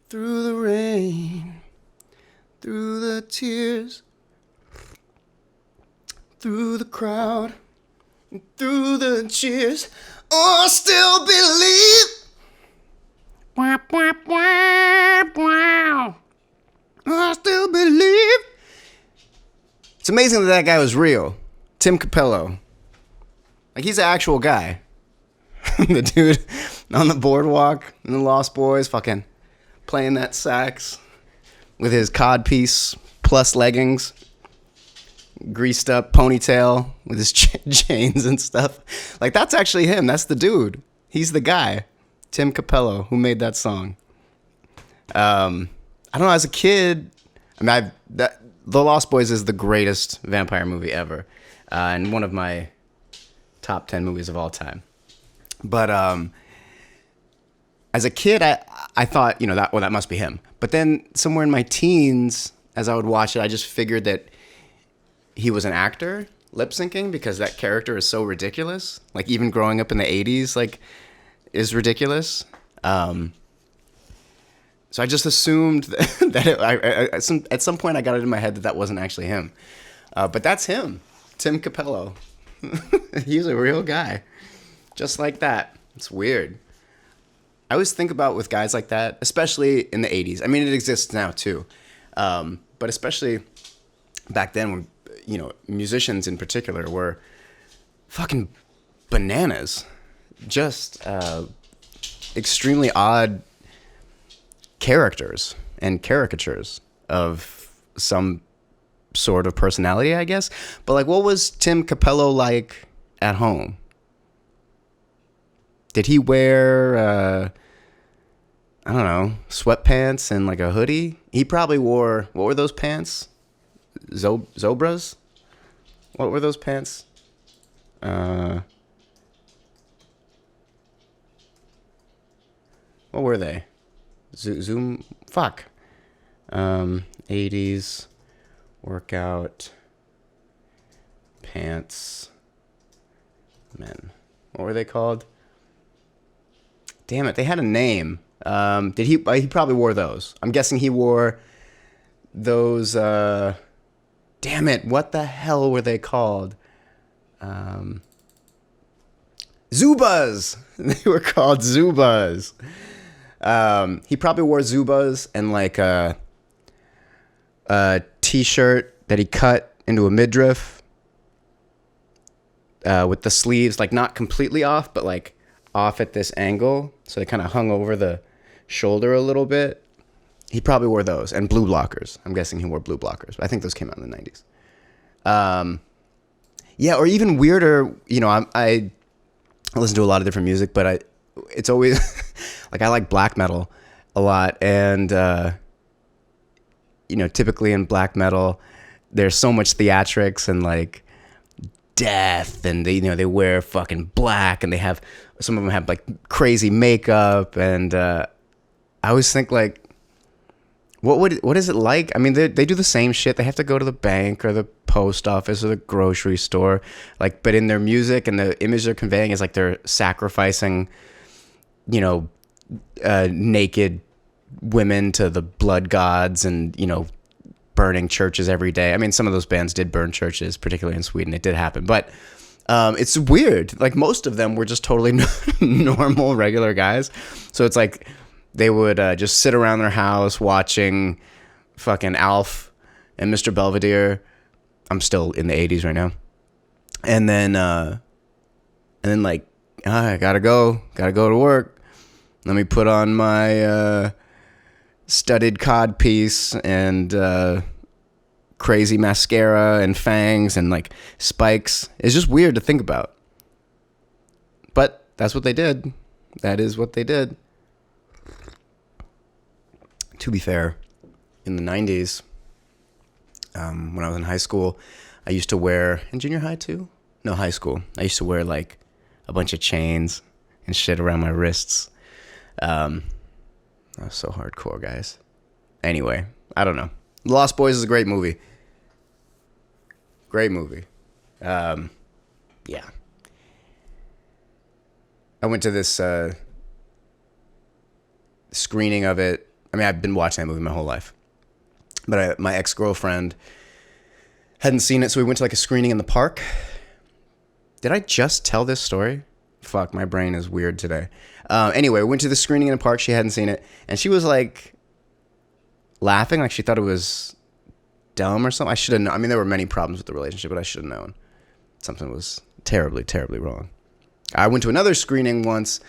Through the rain, through the tears, through the crowd, through the cheers. Oh, I still believe. I still believe. It's amazing that that guy was real. Tim Capello. Like, he's an actual guy. The dude on the boardwalk in the Lost Boys fucking playing that sax with his codpiece plus leggings, greased up ponytail with his chains and stuff. Like, that's actually him. That's the dude. He's the guy, Tim Capello, who made that song. I don't know. As a kid, I mean, The Lost Boys is the greatest vampire movie ever, and one of my top 10 movies of all time. But as a kid, I thought, that must be him. But then somewhere in my teens, as I would watch it, I just figured that he was an actor lip syncing because that character is so ridiculous. Like, even growing up in the 80s, like, is ridiculous. So I just assumed that at some point I got it in my head that wasn't actually him. But that's him, Tim Capello. He's a real guy. Just like that. It's weird. I always think about with guys like that, especially in the 80s. I mean, it exists now too. But especially back then when, musicians in particular were fucking bananas. Just extremely odd characters and caricatures of some sort of personality, I guess. But, like, what was Tim Capello like at home? Did he wear, I don't know, sweatpants and, like, a hoodie? He probably wore, what were those pants? Zobras? What were those pants? What were they? Zoom? Fuck. 80s workout pants men. What were they called? Damn it, they had a name. Did he probably wore those. I'm guessing he wore those, damn it, what the hell were they called? Zubas! They were called Zubas. He probably wore Zubas and, like, a t-shirt that he cut into a midriff, with the sleeves, like, not completely off, but, like, off at this angle, so they kind of hung over the shoulder a little bit. He probably wore those, and blue blockers. I'm guessing he wore blue blockers. I think those came out in the 90s. Yeah, or even weirder, I listen to a lot of different music, but it's always, like, I like black metal a lot, and, typically in black metal, there's so much theatrics and, like, death, and they wear fucking black, and some of them have, like, crazy makeup, and I always think, like, what is it like? I mean, they do the same shit. They have to go to the bank or the post office or the grocery store, like, but in their music and the image they're conveying is like they're sacrificing, naked women to the blood gods, and burning churches every day. I mean, some of those bands did burn churches, particularly in Sweden. It did happen, but it's weird. Like, most of them were just totally normal, regular guys. So it's like they would just sit around their house watching fucking Alf and Mr. Belvedere. I'm still in the 80s right now. And then like, I gotta go to work. Let me put on my studded codpiece and crazy mascara and fangs and, like, spikes. It's just weird to think about. But that's what they did. That is what they did. To be fair, in the 90s, when I was in high school, I used to wear, in junior high too? No, high school. I used to wear, like, a bunch of chains and shit around my wrists. That was so hardcore, guys. Anyway, I don't know. Lost Boys is a great movie. Great movie. Yeah. I went to this screening of it I mean, I've been watching that movie my whole life. But my ex-girlfriend hadn't seen it, so we went to like a screening in the park. Did I just tell this story? Fuck, my brain is weird today. Anyway, we went to the screening in the park. She hadn't seen it, and she was like laughing, like she thought it was dumb or something. I should have known. I mean, there were many problems with the relationship, but I should have known something was terribly, terribly wrong. I went to another screening once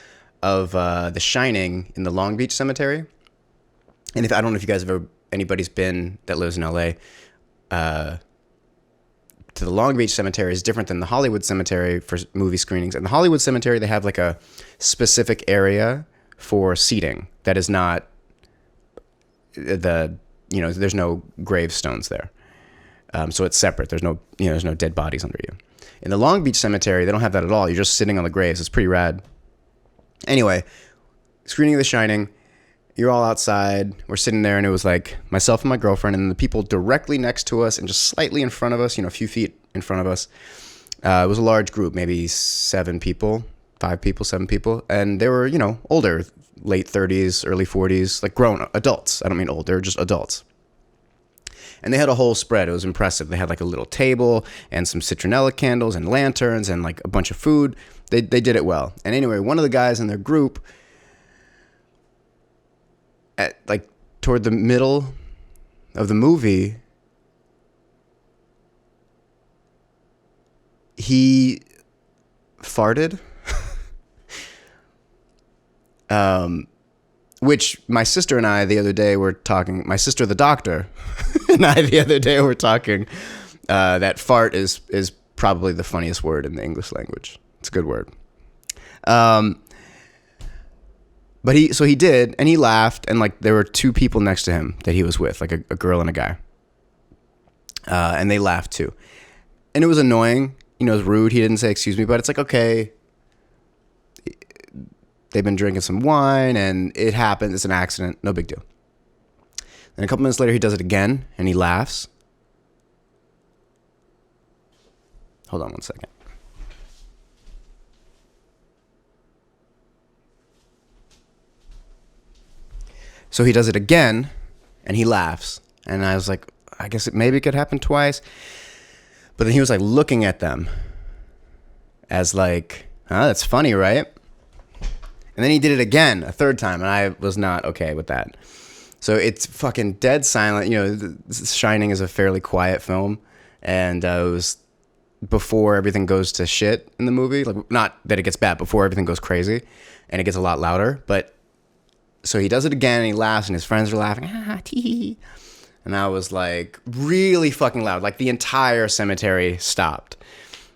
of The Shining in the Long Beach Cemetery, and I don't know if you guys have ever, anybody's been that lives in LA. To the Long Beach Cemetery is different than the Hollywood Cemetery for movie screenings. In the Hollywood Cemetery, they have like a specific area for seating that is not there's no gravestones there. So it's separate. There's no dead bodies under you. In the Long Beach Cemetery, they don't have that at all. You're just sitting on the graves. It's pretty rad. Anyway, screening of The Shining. You're all outside. We're sitting there, and it was like myself and my girlfriend, and the people directly next to us and just slightly in front of us, a few feet in front of us. It was a large group, maybe 7 people, and they were, older, late 30s, early 40s, like grown adults. I don't mean old, they're just adults. And they had a whole spread. It was impressive. They had like a little table and some citronella candles and lanterns and like a bunch of food. They did it well. And anyway, one of the guys in their group, at like toward the middle of the movie, he farted. Which my sister and I the other day were talking, my sister the doctor and I the other day were talking, that fart is probably the funniest word in the English language. It's a good word. But he did, and he laughed, and like there were 2 people next to him that he was with, like a girl and a guy. And they laughed too. And it was annoying, it was rude. He didn't say excuse me, but it's like, okay, they've been drinking some wine and it happened. It's an accident. No big deal. Then a couple minutes later, he does it again and he laughs. Hold on one second. So he does it again and he laughs. And I was like, I guess maybe it could happen twice. But then he was like looking at them as like, that's funny, right? And then he did it again, a third time, and I was not okay with that. So it's fucking dead silent. Shining is a fairly quiet film, and it was before everything goes to shit in the movie. Like, not that it gets bad, before everything goes crazy, and it gets a lot louder. But so he does it again, and he laughs, and his friends are laughing. Tee. And I was like, really fucking loud. Like, the entire cemetery stopped.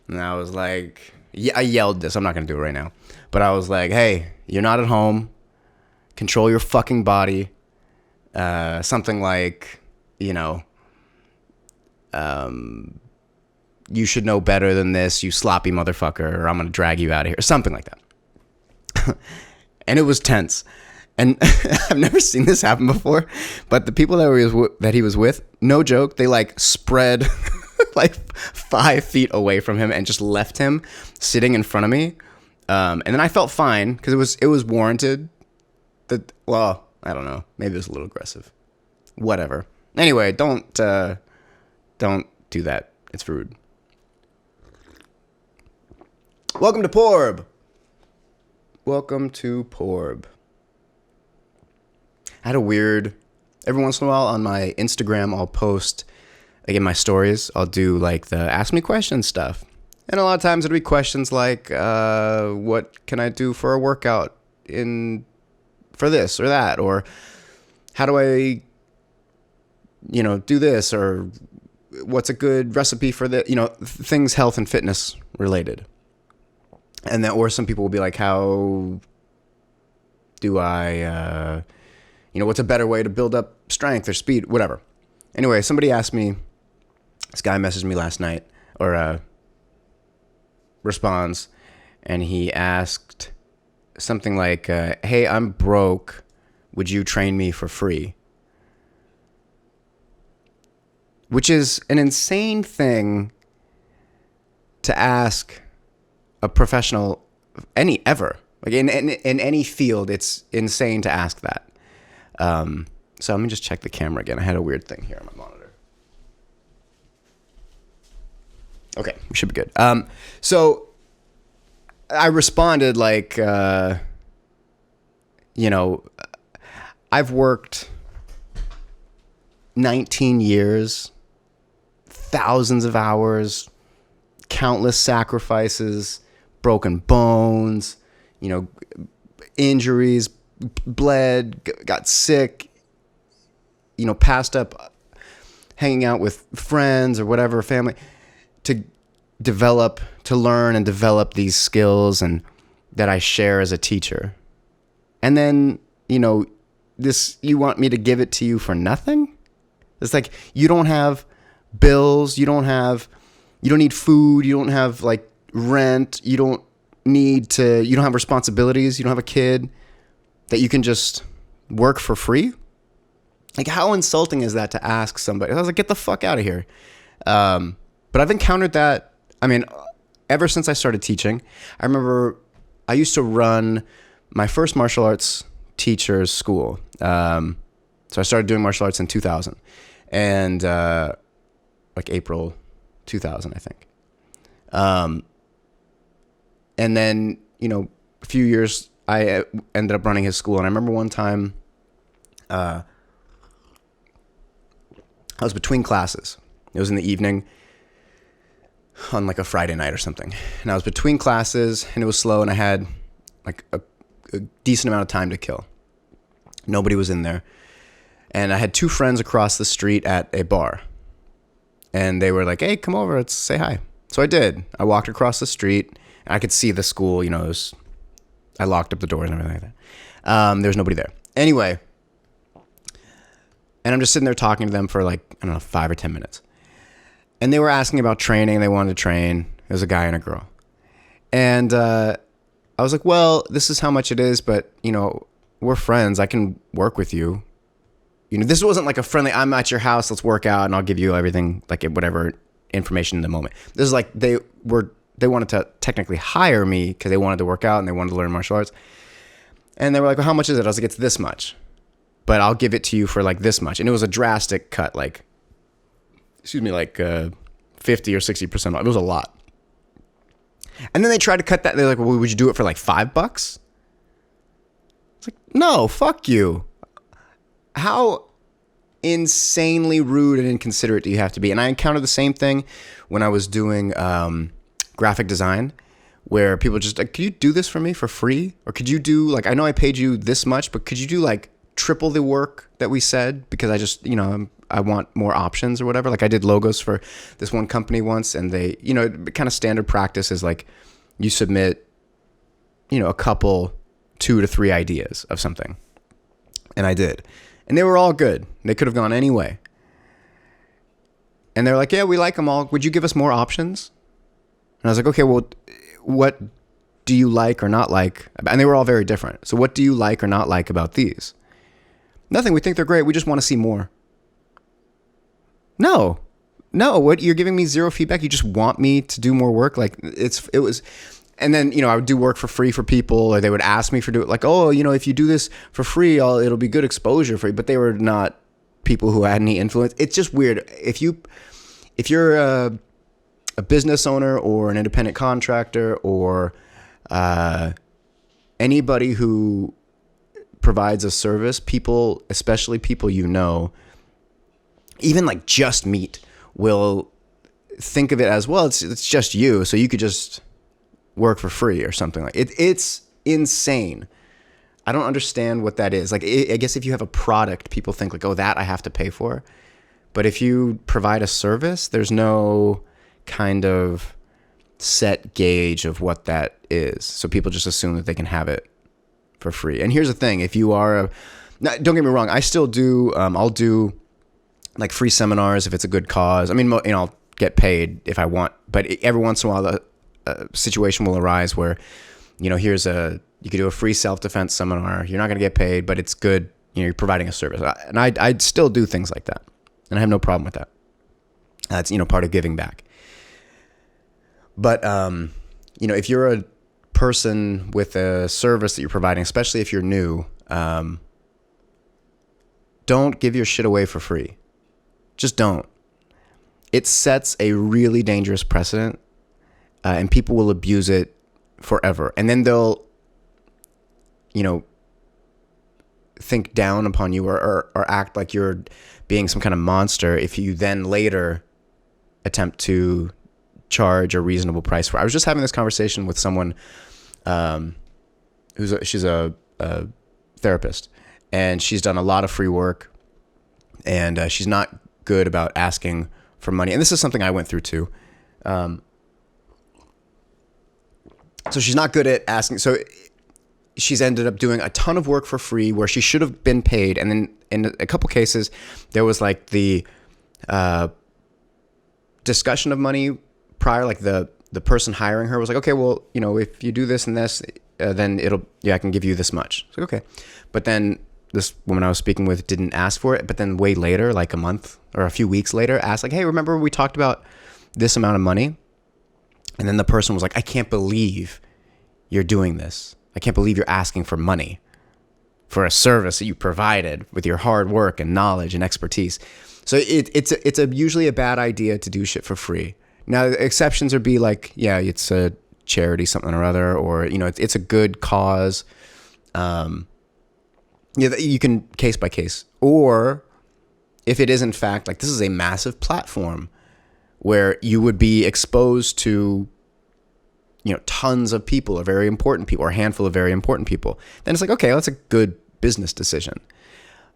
And I was like, I yelled this. I'm not going to do it right now. But I was like, hey, you're not at home. Control your fucking body. Something like, you should know better than this, you sloppy motherfucker, or I'm going to drag you out of here. Something like that. And it was tense. And I've never seen this happen before. But the people that he was with, no joke, they like spread like 5 feet away from him and just left him sitting in front of me. And then I felt fine because it was warranted. I don't know. Maybe it was a little aggressive. Whatever. Anyway, don't do that. It's rude. Welcome to PORB. Welcome to PORB. I had a weird. Every once in a while on my Instagram, I'll post, like in my stories, I'll do like the ask me questions stuff. And a lot of times it'll be questions like, what can I do for a workout for this or that? Or how do I, do this? Or what's a good recipe for that? Things health and fitness related. And then, or some people will be like, how do I, what's a better way to build up strength or speed, whatever. Anyway, somebody asked me, this guy messaged me last night, or responds, and he asked something like, hey, I'm broke, would you train me for free? Which is an insane thing to ask a professional, ever. Like in any field, it's insane to ask that. So let me just check the camera again. I had a weird thing here on my monitor. Okay, we should be good. So I responded like, I've worked 19 years, thousands of hours, countless sacrifices, broken bones, injuries, bled, got sick, passed up hanging out with friends or whatever, family, to learn and develop these skills and that I share as a teacher. And then, you want me to give it to you for nothing? It's like, you don't have bills, you don't need food, you don't have like rent, you don't have responsibilities, you don't have a kid that you can just work for free. Like, how insulting is that to ask somebody? I was like, get the fuck out of here. But I've encountered that. I mean, ever since I started teaching. I remember I used to run my first martial arts teacher's school. So I started doing martial arts in 2000, and like April 2000, I think. And then, a few years, I ended up running his school. And I remember one time, I was between classes. It was in the evening on like a Friday night or something. And I was between classes, and it was slow, and I had like a decent amount of time to kill. Nobody was in there. And I had two friends across the street at a bar. And they were like, hey, come over, let's say hi. So I did. I walked across the street, and I could see the school, I locked up the doors and everything like that. There was nobody there. Anyway, and I'm just sitting there talking to them for like, I don't know, 5 or 10 minutes. And they were asking about training. They wanted to train. It was a guy and a girl. And I was like, well, this is how much it is, but, we're friends. I can work with you. This wasn't like a friendly, I'm at your house, let's work out, and I'll give you everything, like whatever information in the moment. This is like they wanted to technically hire me because they wanted to work out and they wanted to learn martial arts. And they were like, well, how much is it? I was like, it's this much, but I'll give it to you for like this much. And it was a drastic cut, like 50 or 60% off. It was a lot. And then they tried to cut that. They're like, well, would you do it for like $5? It's like, no, fuck you. How insanely rude and inconsiderate do you have to be? And I encountered the same thing when I was doing graphic design, where people just like, could you do this for me for free? Or could you do, like, I know I paid you this much, but could you do like triple the work that we said? Because I just, I want more options or whatever. Like, I did logos for this one company once, and they, kind of standard practice is like you submit, a couple, 2 to 3 ideas of something. And I did. And they were all good. They could have gone any way. And they're like, yeah, we like them all. Would you give us more options? And I was like, okay, well, what do you like or not like? And they were all very different. So what do you like or not like about these? Nothing. We think they're great. We just want to see more. No. What, you're giving me zero feedback? You just want me to do more work? Like, it was... And then, I would do work for free for people, or they would ask me for do it. Like, oh, if you do this for free, it'll be good exposure for you. But they were not people who had any influence. It's just weird. If you're a business owner or an independent contractor or anybody who provides a service, people, especially people even like Just Meat, will think of it as, well, it's just you, so you could just work for free or something like it. It's insane. I don't understand what that is. Like, I guess if you have a product, people think like, oh, that I have to pay for. But if you provide a service, there's no kind of set gauge of what that is. So people just assume that they can have it for free. And here's the thing. If you are don't get me wrong, I still do, I'll do like free seminars if it's a good cause. I mean, I'll get paid if I want, but every once in a while, a situation will arise where, you could do a free self-defense seminar. You're not going to get paid, but it's good. You're providing a service. And I'd still do things like that. And I have no problem with that. That's, part of giving back. But, if you're a person with a service that you're providing, especially if you're new, don't give your shit away for free. Just don't. It sets a really dangerous precedent, and people will abuse it forever. And then they'll, think down upon you or act like you're being some kind of monster if you then later attempt to charge a reasonable price for it. I was just having this conversation with someone she's a therapist, and she's done a lot of free work, and she's not good about asking for money. And this is something I went through too. So she's not good at asking. So she's ended up doing a ton of work for free where she should have been paid. And then in a couple cases, there was like the discussion of money prior, like the person hiring her was like, okay, well, if you do this and this, then I can give you this much. So, okay. But then this woman I was speaking with didn't ask for it, but then way later, like a month or a few weeks later, asked like, hey, remember we talked about this amount of money? And then the person was like, I can't believe you're doing this. I can't believe you're asking for money for a service that you provided with your hard work and knowledge and expertise. So it's usually a bad idea to do shit for free. Now, the exceptions would be like, yeah, it's a charity, something or other, or, it's a good cause. You can case by case. Or if it is in fact, like this is a massive platform where you would be exposed to, tons of people or very important people or a handful of very important people, then it's like, okay, well, that's a good business decision.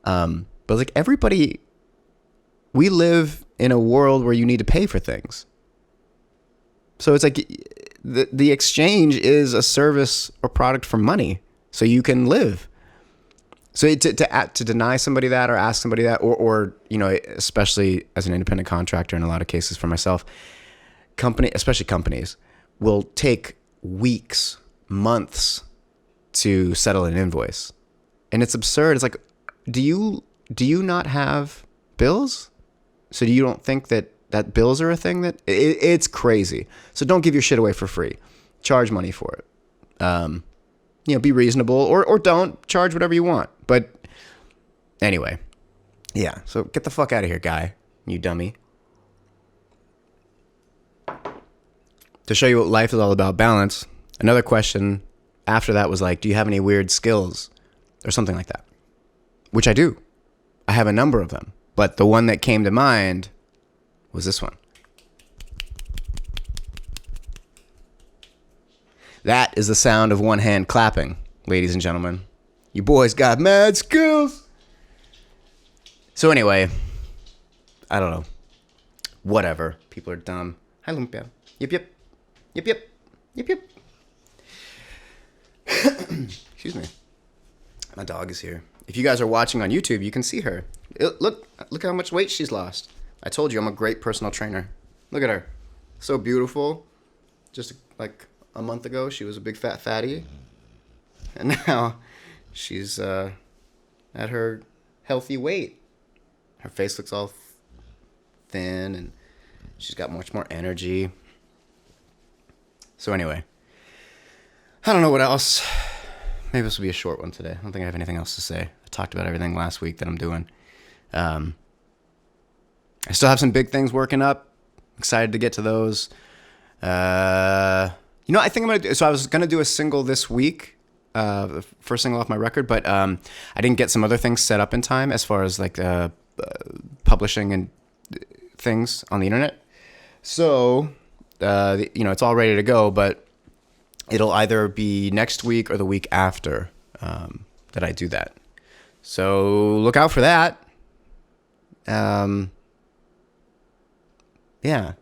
But like everybody, we live in a world where you need to pay for things. So it's like the exchange is a service or product for money so you can live. So to deny somebody that or ask somebody that, or especially as an independent contractor in a lot of cases for myself, especially companies, will take weeks, months to settle an invoice. And it's absurd. It's like, do you not have bills? So you don't think that bills are a thing? It's crazy. So don't give your shit away for free. Charge money for it. Be reasonable or don't charge whatever you want. But anyway, yeah. So get the fuck out of here, guy. You dummy. To show you what life is all about, balance. Another question after that was like, do you have any weird skills or something like that? Which I do. I have a number of them. But the one that came to mind was this one. That is the sound of one hand clapping, ladies and gentlemen. You boys got mad skills. So anyway, I don't know. Whatever. People are dumb. Hi, Lumpia. Yep, yep. Yep, yep. Yep, yep. Excuse me. My dog is here. If you guys are watching on YouTube, you can see her. Look how much weight she's lost. I told you I'm a great personal trainer. Look at her. So beautiful. Just like a month ago, she was a big fat fatty. And now she's at her healthy weight. Her face looks all thin and she's got much more energy. So anyway, I don't know what else. Maybe this will be a short one today. I don't think I have anything else to say. I talked about everything last week that I'm doing. I still have some big things working up. Excited to get to those. I think I'm going to do, so I was going to do a single this week, the first single off my record, but I didn't get some other things set up in time as far as like publishing and things on the internet. So, it's all ready to go, but it'll either be next week or the week after that I do that. So look out for that. Yeah,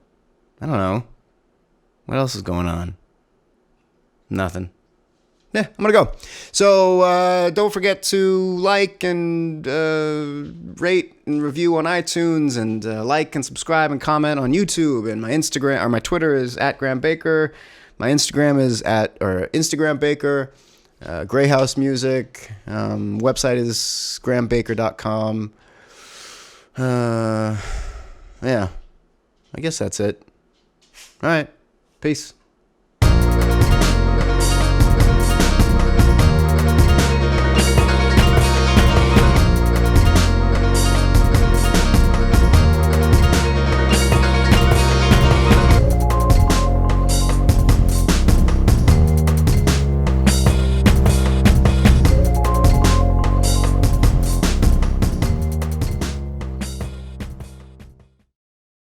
I don't know. What else is going on? Nothing. Yeah, I'm going to go. So don't forget to like and rate and review on iTunes, and like and subscribe and comment on YouTube. And my Instagram or my Twitter is @GrahamBaker. My Instagram is Instagram Baker. Greyhouse Music. Website is grahambaker.com. Yeah, I guess that's it. All right. Peace.